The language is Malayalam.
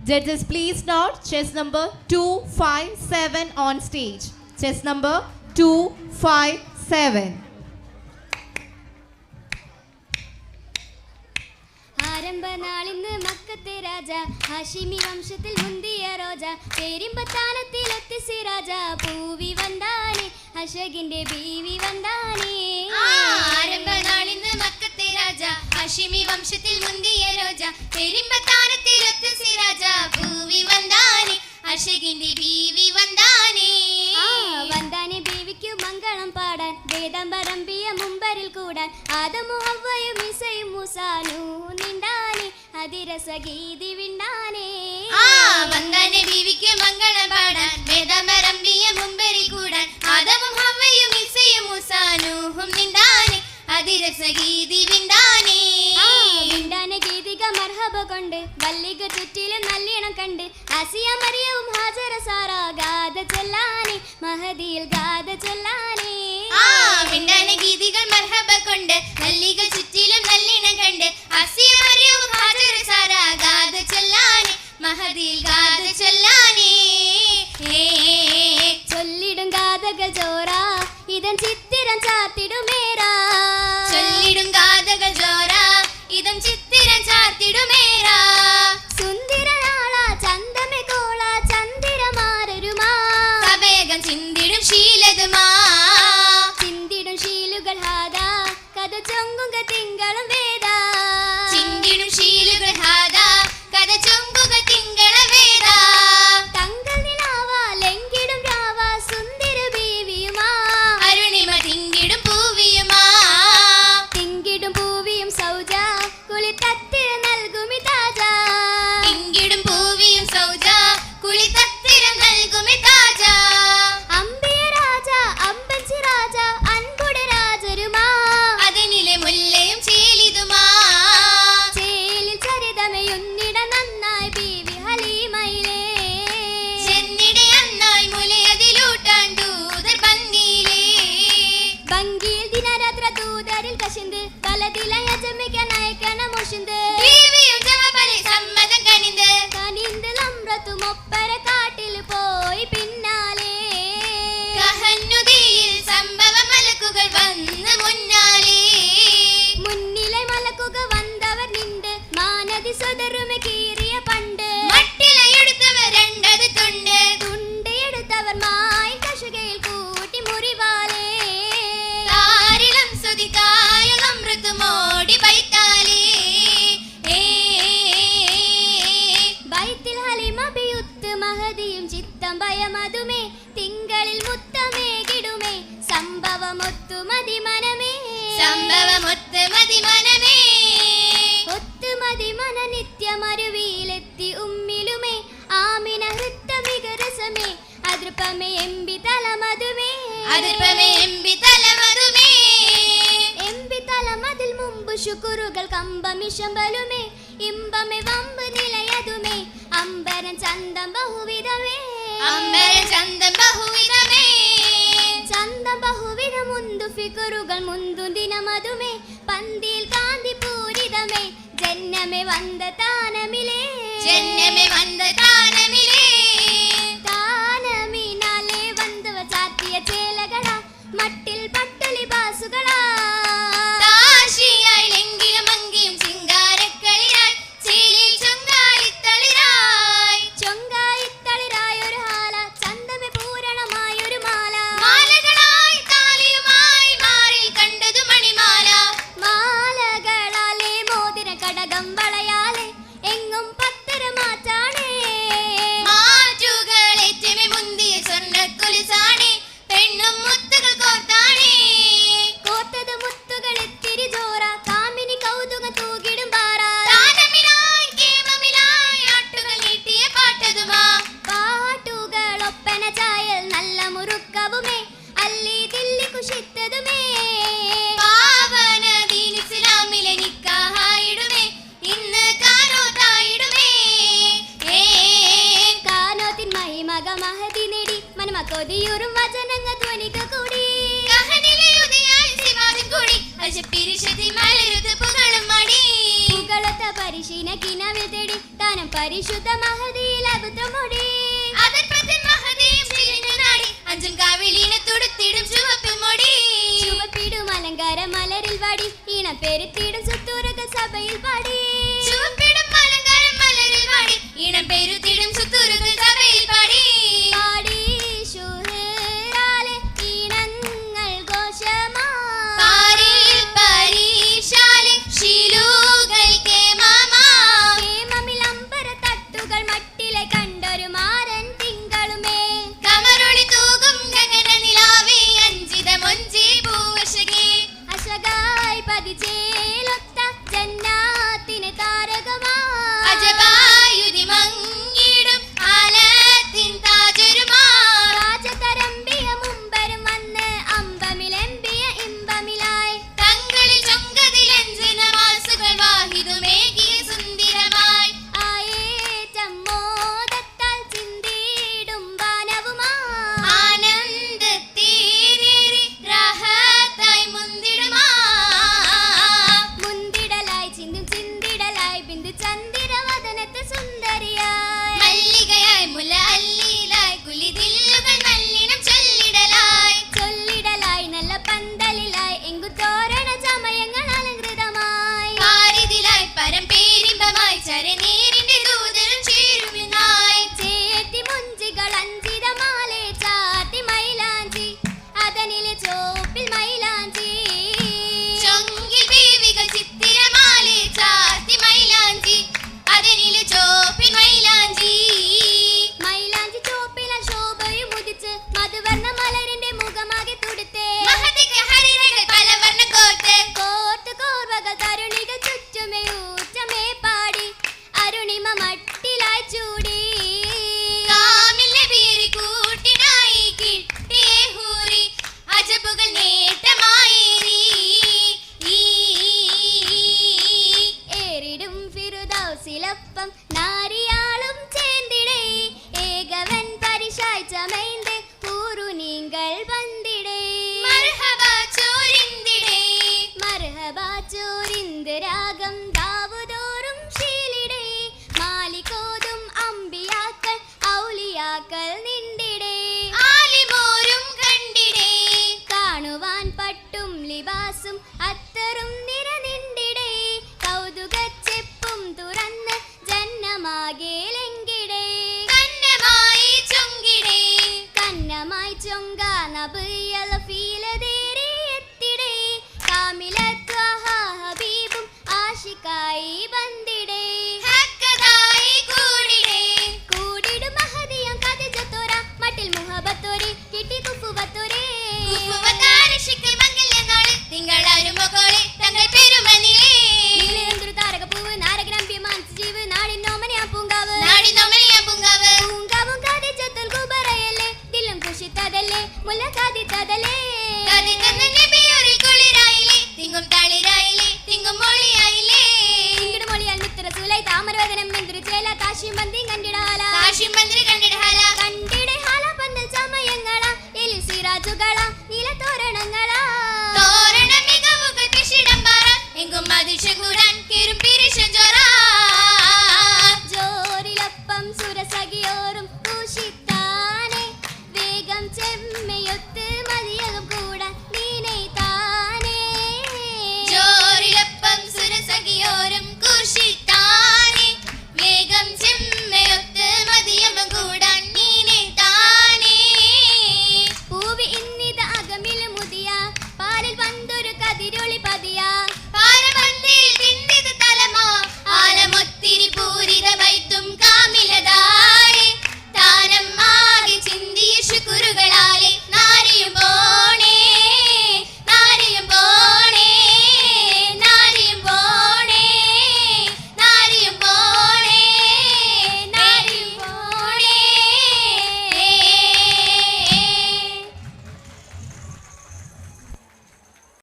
Judges, please note chess number 257 on stage. Chess number 257. ആരംഭനാളിന്ന് മക്കത്തെ രാജ ഹാഷിമി വംശത്തിൽ മുന്തിയ റോജ പേരിമ്പത്താനത്തിൽ ഒത്തിസി രാജ പൂവി വന്താനെ ഹഷകിന്റെ ബീവി വന്താനെ ആരംഭനാളിന്ന് മക്കത്തെ രാജ ഹാഷിമി വംശത്തിൽ മുന്തിയ റോജ പേരിമ്പത്താനത്തിൽ ഒത്തിസി രാജ പൂവി വന്താനെ ഹഷകിന്റെ ബീവി വന്താനെ വന്താനെ ബീവിക്കു മംഗളം പാടാൻ വേദം പരമ്പിയ മുമ്പരിൽ കൂടാൻ ആദമും ഹവ്വയും ഈസയും മൂസാനു നിണ്ടാനെ അതിരസഗീതി വിണ്ടാനെ വന്താനെ ബീവിക്ക് മംഗളം പാടാൻ വേദം പരമ്പിയ മുമ്പരിൽ കൂടാൻ ആദമും ഹവ്വയും ഈസയും മൂസാനുഹും നിണ്ടാനെ അതിരസഗീതി വിണ്ടാനെ വിണ്ടാനെ ഗീതിക മർഹബ കൊണ്ട് വല്ലിക ചുറ്റിലും നല്ലിണം കണ്ട് ആസിയ മറിയവും ഹാജര സാറ ഗാഥ ചൊല്ലാനെ മഹദിയിൽ ഗാഥ ചൊല്ലാനെ വിണ്ടാനെ ഗീതികൾ മർഹബ കൊണ്ട് വല്ലിക ചുറ്റിലും നല്ലിണം കണ്ട് ആസിയ മറിയവും ഹാജര സാറ ഗാഥ ചൊല്ലാനെ മഹദിയിൽ ഗാഥ ചൊല്ലാനെ ചൊല്ലിടും ഗാഥകൾ ജോറ ഇതൻ ചിത്തിരം ചാത്തിടുമേറാ ചൊല്ലിടും ഗാഥകൾ ജോറ ഇതം ചിത്തിരം ചാത്തിടുമേറാ സുന്ദരനാള ചന്തമെ കോള ചന്ദിരമാരരുമാ സവേഗം ചിന്തിടും ശീലതുമാ ചിന്തിടും ശീലുകൾ ഹാദാ കഥ ചൊങ്കുക തിങ്കളും വേദ ചിന്തിടും ശീലുകൾ ഹാദാ കഥ ചൊങ്കുക തിങ്കള വേദ തങ്കൾ നിലാവ ലംഘിടും രാവ സുന്ദര ബീവിയുമാ അരുണിമ തിങ്കിടും പൂവിയുമാ തിങ്കിടും പൂവിയും സൗജ കുളിത്തത്തിര നൽകുമി താജ തിങ്കിടും പൂവിയും സൗജ കുളിത്തത്തിരം നൽകുമി താജ അമ്പിയ രാജ അമ്പഞ്ചി രാജ അൻപുടെ രാജരുമാ അതിനിലെ മുല്ലയും ചേലിതുമാ ചേലിൽ ചരിതമയുന്നിട നന്നായി ബീവി ഹലീമയിലേ ചെന്നിടെ അന്നായി മുലയതിലൂട്ടാൻ ദൂതർ ഭംഗിയിലേ ഭംഗിയിൽ ദിനരാത്ര ദൂതരിൽ കശിന്ത് വലതില യജമിക നയക്കണ മുഷിന്ത് ബീവിയും ജവബലി സമ്മതം കനിന്ത് കനിന്ത് നമ്രത്തും ഒപ്പര കാട്ടിൽ പോയി പിന്നാലെ കഹന്നുതിയിൽ സംഭവ മലക്കുകൾ വന്ന് മുന്നാലേ മുന്നിലെ മലക്കുക വന്നവർ നിണ്ട് മാനതി സ്വതരുമ കീറിയ പണ്ട് മട്ടിലയെടുത്തവർ രണ്ടത് തുണ്ട് തുണ്ടയെടുത്തവർ മായി കശുകയിൽ കൂട്ടി മുറിവാലേ താരിളം സുതികായ അമൃതമോടി ബൈത്താലേ ബൈത്തിൽ ഹലിമ ബിയുത്ത് മഹദിയും ചിത്തം ഭയമതുമേ തിങ്കളിൽ മുത്തമേകിടുമേ സംഭവമൊത്തു മതി മനമേ സംഭവമൊത്ത് മതി മനമേ ഒത്തു മതി മന നിത്യമരുവിയിലെത്തി ഉമ്മിലുമേ ആമിന ഹൃത്തമിക രസമേ അതൃപ്പമേ എമ്പി തലമതുമേ അതിർപ്പമേ എമ്പി തലമതുമേ എമ്പി തലമതിൽ മുമ്പ് ശുക്രുകൾ കമ്പമിഷമ്പലുമേ ഇമ്പമേ വമ്പ് നിലയതുമേ അമ്പരൻ ചന്തം ബഹുവിധമേ അമ്പര ചന്തം ബഹുവിധമേ ചന്തം ബഹുവിധ മുന്തു ഫിക്കുറുകൾ മുന്തു ദിനമതുമേ പന്തിയിൽ കാന്തി പൂരിതമേ ജന്മമേ വந்த താനമിലേ ജന്മമേ വந்த താനമിലേ താനമിനാലേ വந்தവ ചാത്തിയ ചേലകളാ മട്ടിൽ പട്ടുലി ബാസുകളാ താശിയായി ലംഘിയും അങ്കിയും ചിങ്കാരക്കളിയായി ചേലിൽ ചൊങ്കാലിത്തളിരായി ചൊങ്കായിത്തളിരായൊരു ഹാല ചന്തമേ പൂരണമായൊരു മാല മാലകളായി താലിയുമായി മാറിൽ കണ്ടതു മണിമാല മാലകളാലേ മോതിര കടകം വളയാലേ എങ്ങും പത്തര മാറ്റാണേ മാറ്റുകളേറ്റമേ മുന്തിയ സ്വർണ്ണക്കുലിസാണേ പെണ്ണും മുത്തുകൾ കോർത്താണേ കോത്തത് മുത്തുകൾ എത്തിരി ജോറ കാമിനി കൗതുക തൂകിടും പാറ താനമിലായി കേമമിലായി ആട്ടുകൾ നീട്ടിയ പാട്ടതുമാ പാട്ടുകൾ ഒപ്പന ചായൽ നല്ല മുറുക്കവുമേ അല്ലി ദില്ലി കുഷിത്തതുമേ പാവന ദീൻ ഇസ്ലാമിലെ നിക്കാഹായിടുമേ ഇന്ന് കാനോത്തായിടുമേ കാനോത്തിൻ മഹിമക മഹതി നേടി മനമ കൊതിയൂറും വചനങ്ങ ധ്വനിക കൂടി കഹനിലെ ഉദയായി സിവാദം കൂടി അജപ്പിരിശതി മലരുത് പുകളും മടി പുകളത്ത പരിശീന കിനവിൽ തേടി താനം പരിശുദ്ധ മഹദിയിൽ അബുദ്ധമൊഴി അതർപ്പത്തിൽ മഹദിയും ചിരിഞ്ഞു നാടി അഞ്ചും കാവിളീനെ തുടുത്തിടും ചുവപ്പ് മുടി ചുവപ്പിടും അലങ്കാര മലരിൽ വാടി ഈണം പെരുത്തിടും സുത്തൂറുകൾ സഭയിൽ പാടി ചുവപ്പിടും അലങ്കാരം മലരിൽ വാടി ഈണം പെരുത്തിടും സുത്തൂറുകൾ സഭയിൽ പാടി പാടി ശുഹറാലെ ഈണങ്ങൾ ഘോഷമാ പാരിൽ പരീശാലെ ശീലുകൾ കേമമാ കേമമിൽ അമ്പര തട്ടുകൾ മട്ടിലെ കണ്ടൊരു മാരൻ തിങ്കളുമേ കമറൊളി തൂകും ഗഗന നിലാവേ അഞ്ചിത മൊഞ്ചി പൂവശകേ അശകായി പതിചേലൊത്ത ജന്നാത്തിനെ താരകമാ അജബായുധി മങ്ങിടും ആലത്തിൻ താജരുമാ രാജതരമ്പിയ മുമ്പരും വന്ന് അമ്പമിലെമ്പിയ ഇമ്പമിലായി തങ്ങളിൽ ചൊങ്കതിലഞ്ചിന മാസുകൾ വാഹിതുമേകിയ സുന്ദരമായി ആയേറ്റം മോദത്താൽ ചിന്തിടും വാനവുമാ ആനന്ദത്തേനേറി രാഹത്തായി മുന്തിടുമാ മുന്തിടലായി ചിന്തും ചിന്തിടലായി ബിന്ദു ചന്ദിരവദനത്ത് സുന്ദരിയായി മല്ലികയായി മുല അല്ലിയിലായി കുലിതില്ലുകൾ നല്ലിനം ചൊല്ലിടലായി ചൊല്ലിടലായി നല്ല പന്തലിലായി എങ്കു തോരണ ചമയങ്ങൾ അലങ്കൃതമായി പാരിതിലായി പരം പേരിമ്പമായി ചരനേരിന്റെ ദൂതരും ചേരുമിനായി ചേത്തി മുഞ്ചികൾ അഞ്ചിതമാലെ ചാത്തി മൈലാഞ്ചി അതനിലെ ചോപ്പിൽ മൈലാഞ്ചി ചൊങ്കിൽ ബീവികൾ ചിത്തിരമാലെ ചാർത്തി മൈലാഞ്ചി അതിനിലെ ചോപ്പിൽ മൈലാഞ്ചി മൈലാഞ്ചി ചോപ്പില ശോഭയും ഉദിച്ച് മധുവർണ്ണ മലരിന്റെ മുഖമാകെ തുടുത്തേ മഹതിക ഹരിരകൾ പലവർണ്ണ കോർത്ത് കോർത്ത് കോർവകൾ തരുണികൾ ചുറ്റുമേ ഊറ്റമേ പാടി അരുണിമ മട്ടിലായി ചൂടി കാമിൽ നബിയരെ കൂട്ടിനായി കിട്ടിയേ ഹൂറി അജബുകൾ നേട്ടമായേറി ഏറിടും ഫിറുദൗസിലൊപ്പം നാരിയാളും ചേർന്നിടേ ഏകവൻ പരിശായി ചമൈந்து ഊരു നിങ്ങൾ വന്നിടേ മർഹബ ചോരിന്തിടേ മർഹബ ചോരിന്ത് രാഗം ദാവുദോറും ശീലിടേ മാലികോതും അമ്പിയാക്കൾ ഔലിയാക്കൾ നിണ്ടിടേ ആലിമോരും കണ്ടിടേ കാണുവാൻ പട്ടും ലിബാസും അത്തറും നിറനിണ്ടിടേ കൗതുകച്ചെപ്പും തുറന്ന് ജന്നമാകെ ലങ്കിടേ കന്നമായി ചൊങ്കിടേ കന്നമായി ചൊങ്ക നബിയല ഫീലതേറി എത്തിടേ കാമിലത്വഹ ഹബീബും ആഷിക്കായി ബന്ദിടേ ഹക്കതായി കൂടിടേ കൂടിടും മഹദിയം കദിജത്തോര മട്ടിൽ മുഹബത്തോരി കിട്ടി കുഫുവത്തോരേ കുഫുവതാരശിക്കൽ മംഗല്യനാള് തിങ്കളാരും മകളെ തങ്ങൾ പെരുമനിലേ നീലചന്ദ്രു താരകപ്പൂവ് നാരകനമ്പി മാനസജീവ് നാടിന്നോമനയാ പൂങ്കാവ് നാടി നമലിയ പൂങ്കാവ് പൂങ്കാവും കാതിച്ചത്തുൽ കുബറയല്ലേ ദില്ലും കുഷിത്തതല്ലേ മുല്ല കാതിത്തതല്ലേ കതി തന്ന നബിയൊരിൽ കുളിരായില്ലേ തിങ്കും തളിരായില്ലേ തിങ്കും മൊളിയായില്ലേ ഇങ്ങട് മൊളിയാൽ മിത്ര സൂലായി താമരവദനം മെന്തുരു ചേല കാശിയും ബന്ധിയും കണ്ടിടാല കാശിം മന്ത്രി കണ്ടിടഹാല കണ്ടിടെ ഹാല പന്തൽ ചമയങ്ങള എലിൽ സിറാജുകള നീലത്തോരണങ്ങള തോരണ മികവുകൾ പിഷിടം പാറ എങ്കും മതിശകൂടാൻ കേറും പിരിശ ജോറ ജോറിലൊപ്പം സുരസഖി